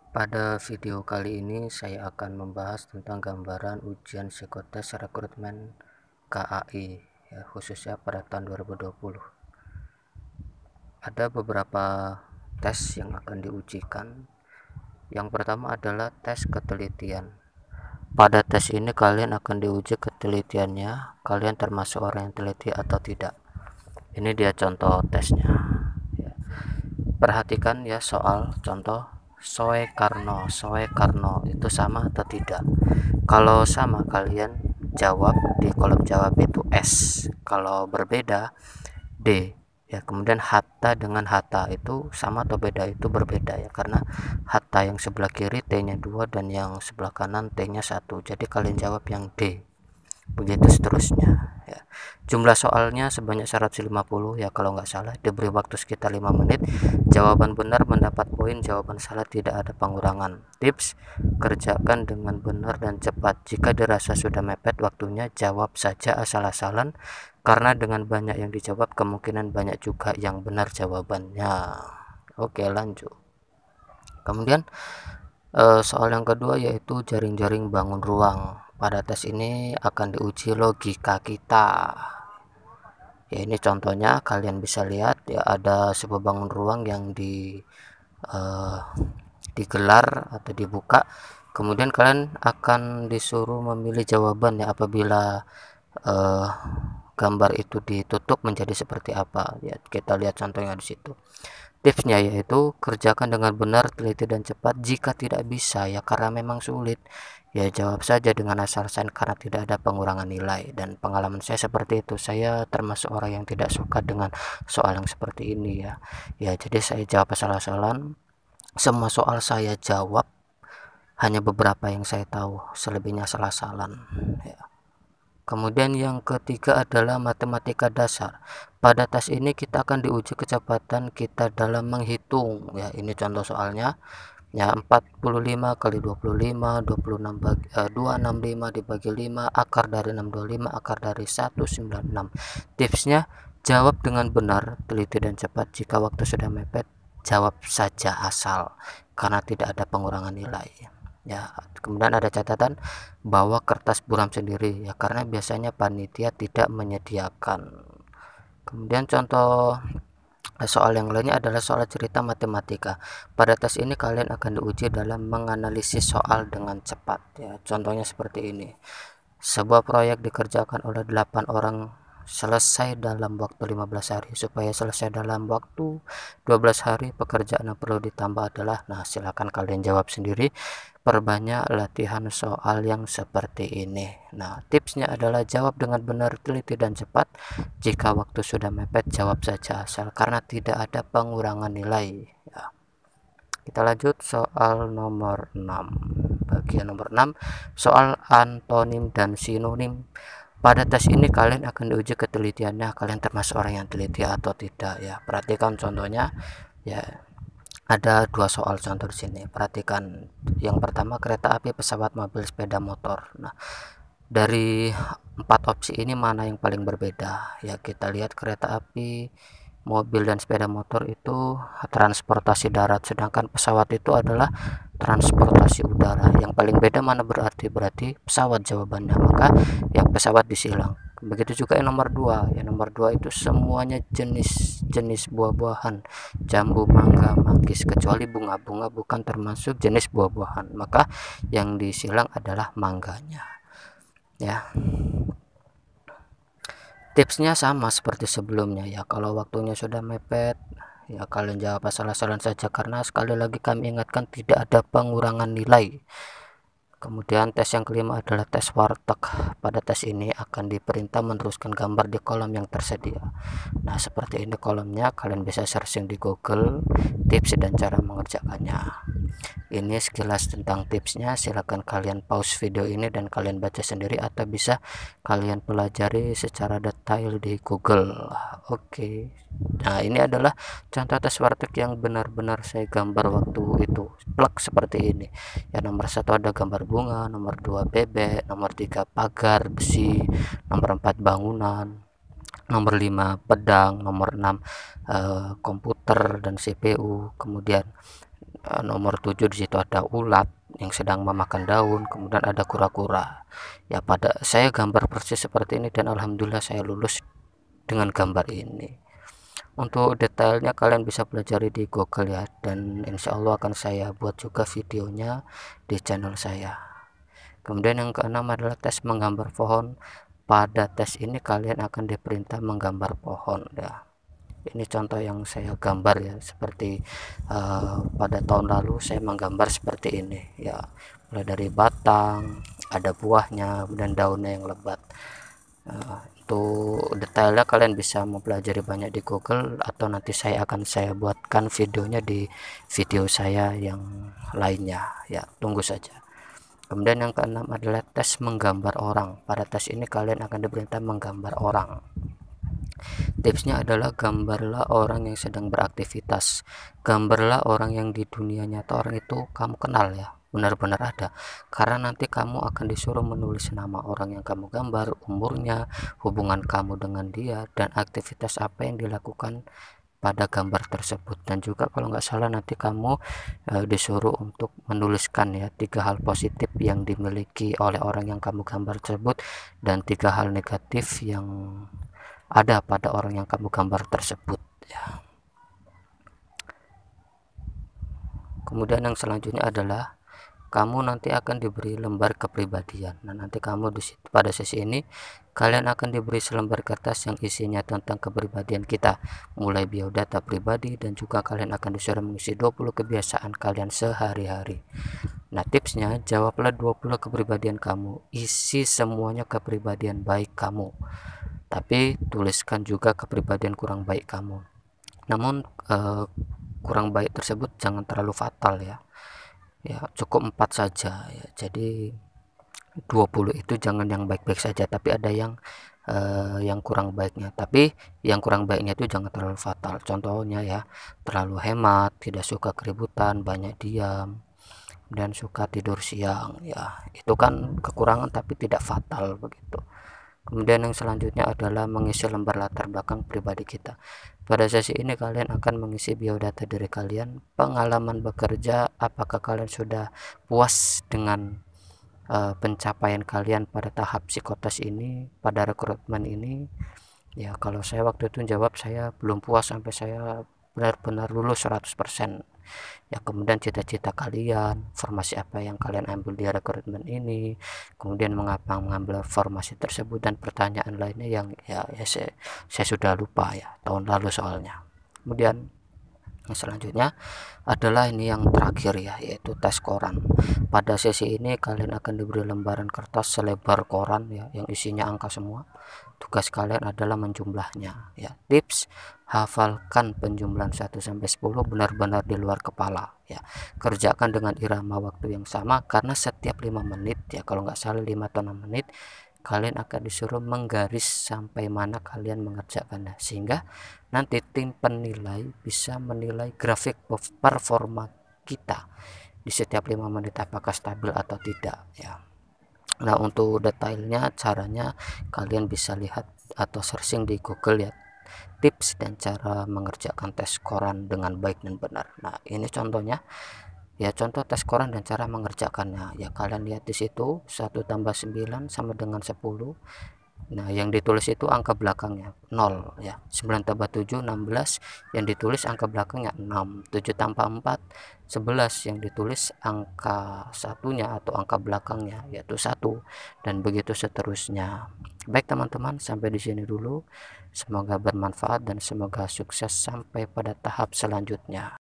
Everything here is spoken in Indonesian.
Pada video kali ini saya akan membahas tentang gambaran ujian psikotes rekrutmen KAI ya, khususnya pada tahun 2020. Ada beberapa tes yang akan diujikan. Yang pertama adalah tes ketelitian. Pada tes ini kalian akan diuji ketelitiannya, kalian termasuk orang yang teliti atau tidak. Ini dia contoh tesnya ya. Perhatikan ya soal contoh. Soekarno itu sama atau tidak? Kalau sama kalian jawab di kolom jawab itu S, kalau berbeda D ya. Kemudian Hatta dengan Hatta itu sama atau beda? Itu berbeda ya, karena Hatta yang sebelah kiri T-nya 2 dan yang sebelah kanan T-nya 1, jadi kalian jawab yang D. Begitu seterusnya ya. Jumlah soalnya sebanyak 150 ya kalau nggak salah. Diberi waktu sekitar 5 menit. Jawaban benar mendapat poin, jawaban salah tidak ada pengurangan. Tips: kerjakan dengan benar dan cepat. Jika dirasa sudah mepet waktunya, jawab saja asal-asalan, karena dengan banyak yang dijawab kemungkinan banyak juga yang benar jawabannya. Oke, lanjut. Kemudian soal yang kedua yaitu jaring-jaring bangun ruang. Pada tes ini akan diuji logika kita ya. Ini contohnya, kalian bisa lihat ya, ada sebuah bangun ruang yang digelar atau dibuka. Kemudian kalian akan disuruh memilih jawaban ya, apabila gambar itu ditutup menjadi seperti apa ya. Kita lihat contohnya di situ. Tipsnya yaitu kerjakan dengan benar, teliti dan cepat. Jika tidak bisa ya karena memang sulit, ya jawab saja dengan asal-asalan karena tidak ada pengurangan nilai. Dan pengalaman saya seperti itu. Saya termasuk orang yang tidak suka dengan soal yang seperti ini ya. Ya, jadi saya jawab asal-asalan. Semua soal saya jawab, hanya beberapa yang saya tahu, selebihnya asal-asalan ya. Kemudian yang ketiga adalah matematika dasar. Pada tes ini kita akan diuji kecepatan kita dalam menghitung ya. Ini contoh soalnya ya, 45 kali 25, 265 dibagi 5, akar dari 625, akar dari 196. Tipsnya, jawab dengan benar, teliti dan cepat. Jika waktu sudah mepet, jawab saja asal, karena tidak ada pengurangan nilai ya. Kemudian ada catatan, bawa kertas buram sendiri ya, karena biasanya panitia tidak menyediakan. Kemudian contoh soal yang lainnya adalah soal cerita matematika. Pada tes ini kalian akan diuji dalam menganalisis soal dengan cepat ya. Contohnya seperti ini. Sebuah proyek dikerjakan oleh 8 orang, selesai dalam waktu 15 hari. Supaya selesai dalam waktu 12 hari, pekerjaan yang perlu ditambah adalah, nah silakan kalian jawab sendiri. Perbanyak latihan soal yang seperti ini. Nah, tipsnya adalah jawab dengan benar, teliti dan cepat. Jika waktu sudah mepet, jawab saja asal, karena tidak ada pengurangan nilai ya. Kita lanjut soal nomor 6. Bagian nomor 6, soal antonim dan sinonim. Pada tes ini kalian akan diuji ketelitiannya, kalian termasuk orang yang teliti atau tidak ya. Perhatikan contohnya ya. Ada dua soal contoh di sini. Perhatikan yang pertama, kereta api, pesawat, mobil, sepeda motor. Nah, dari 4 opsi ini mana yang paling berbeda ya? Kita lihat kereta api, mobil dan sepeda motor itu transportasi darat, sedangkan pesawat itu adalah transportasi udara. Yang paling beda mana? Berarti pesawat jawabannya, maka yang pesawat disilang. Begitu juga yang nomor 2. Yang nomor 2 itu semuanya jenis buah-buahan, jambu, mangga, manggis, kecuali bunga-bunga bukan termasuk jenis buah-buahan, maka yang disilang adalah mangganya ya. Tipsnya sama seperti sebelumnya ya. Kalau waktunya sudah mepet ya kalian jawab asal-asalan saja, karena sekali lagi kami ingatkan tidak ada pengurangan nilai. Kemudian tes yang kelima adalah tes warteg. Pada tes ini akan diperintah meneruskan gambar di kolom yang tersedia. Nah, seperti ini kolomnya, kalian bisa searching di Google tips dan cara mengerjakannya. Ini sekilas tentang tipsnya. Silahkan kalian pause video ini dan kalian baca sendiri, atau bisa kalian pelajari secara detail di Google. Oke. Nah, ini adalah contoh tes warteg yang benar-benar saya gambar waktu itu, plek seperti ini ya. Nomor 1 ada gambar bunga, nomor 2 bebek, nomor 3 pagar besi, nomor 4 bangunan, nomor 5 pedang, nomor 6 komputer dan CPU. Kemudian nomor 7 di situ ada ulat yang sedang memakan daun, kemudian ada kura-kura. Ya pada saya gambar persis seperti ini dan alhamdulillah saya lulus dengan gambar ini. Untuk detailnya kalian bisa pelajari di Google ya, dan insya Allah akan saya buat juga videonya di channel saya. Kemudian yang keenam adalah tes menggambar pohon. Pada tes ini kalian akan diperintah menggambar pohon ya. Ini contoh yang saya gambar ya, seperti pada tahun lalu saya menggambar seperti ini ya, mulai dari batang, ada buahnya, dan daunnya yang lebat. Untuk detailnya kalian bisa mempelajari banyak di Google, atau nanti saya buatkan videonya di video saya yang lainnya ya, tunggu saja. Kemudian yang keenam adalah tes menggambar orang. Pada tes ini kalian akan diperintah menggambar orang. Tipsnya adalah gambarlah orang yang sedang beraktivitas, gambarlah orang yang di dunia nyata orang itu kamu kenal ya, benar-benar ada, karena nanti kamu akan disuruh menulis nama orang yang kamu gambar, umurnya, hubungan kamu dengan dia, dan aktivitas apa yang dilakukan pada gambar tersebut. Dan juga kalau nggak salah nanti kamu disuruh untuk menuliskan ya 3 hal positif yang dimiliki oleh orang yang kamu gambar tersebut, dan 3 hal negatif yang ada pada orang yang kamu gambar tersebut ya. Kemudian yang selanjutnya adalah kamu nanti akan diberi lembar kepribadian. Nah, nanti kamu pada sesi ini kalian akan diberi selembar kertas yang isinya tentang kepribadian kita, mulai biodata pribadi, dan juga kalian akan disuruh mengisi 20 kebiasaan kalian sehari-hari. Nah, tipsnya jawablah 20 kepribadian kamu, isi semuanya kepribadian baik kamu, tapi tuliskan juga kepribadian kurang baik kamu. Namun kurang baik tersebut jangan terlalu fatal ya, cukup 4 saja ya. Jadi 20 itu jangan yang baik-baik saja, tapi ada yang kurang baiknya, tapi yang kurang baiknya itu jangan terlalu fatal. Contohnya ya, terlalu hemat, tidak suka keributan, banyak diam, dan suka tidur siang ya, itu kan kekurangan tapi tidak fatal begitu. Kemudian yang selanjutnya adalah mengisi lembar latar belakang pribadi kita. Pada sesi ini kalian akan mengisi biodata diri kalian, pengalaman bekerja, apakah kalian sudah puas dengan pencapaian kalian pada tahap psikotes ini, pada rekrutmen ini ya. Kalau saya waktu itu jawab saya belum puas sampai saya benar-benar lulus 100% ya. Kemudian cita-cita kalian, formasi apa yang kalian ambil di rekrutmen ini, kemudian mengapa mengambil formasi tersebut, dan pertanyaan lainnya yang saya sudah lupa ya, tahun lalu soalnya. Kemudian yang selanjutnya adalah ini yang terakhir ya, yaitu tes koran. Pada sesi ini kalian akan diberi lembaran kertas selebar koran ya, yang isinya angka semua. Tugas kalian adalah menjumlahnya ya. Tips, hafalkan penjumlahan 1 sampai 10 benar-benar di luar kepala ya. Kerjakan dengan irama waktu yang sama, karena setiap 5 menit ya, kalau nggak salah 5 atau 6 menit kalian akan disuruh menggaris sampai mana kalian mengerjakannya, sehingga nanti tim penilai bisa menilai grafik performa kita di setiap 5 menit apakah stabil atau tidak ya. Nah, untuk detailnya caranya kalian bisa lihat atau searching di Google ya, tips dan cara mengerjakan tes koran dengan baik dan benar. Nah, ini contohnya ya, contoh tes koran dan cara mengerjakannya ya. Kalian lihat di situ, 1 tambah 9 sama dengan 10. Nah, yang ditulis itu angka belakangnya 0 ya. 9 tambah 7 16, yang ditulis angka belakangnya 6. 7 tambah 4 11, yang ditulis angka satunya atau angka belakangnya yaitu 1, dan begitu seterusnya. Baik teman-teman, sampai di sini dulu. Semoga bermanfaat dan semoga sukses sampai pada tahap selanjutnya.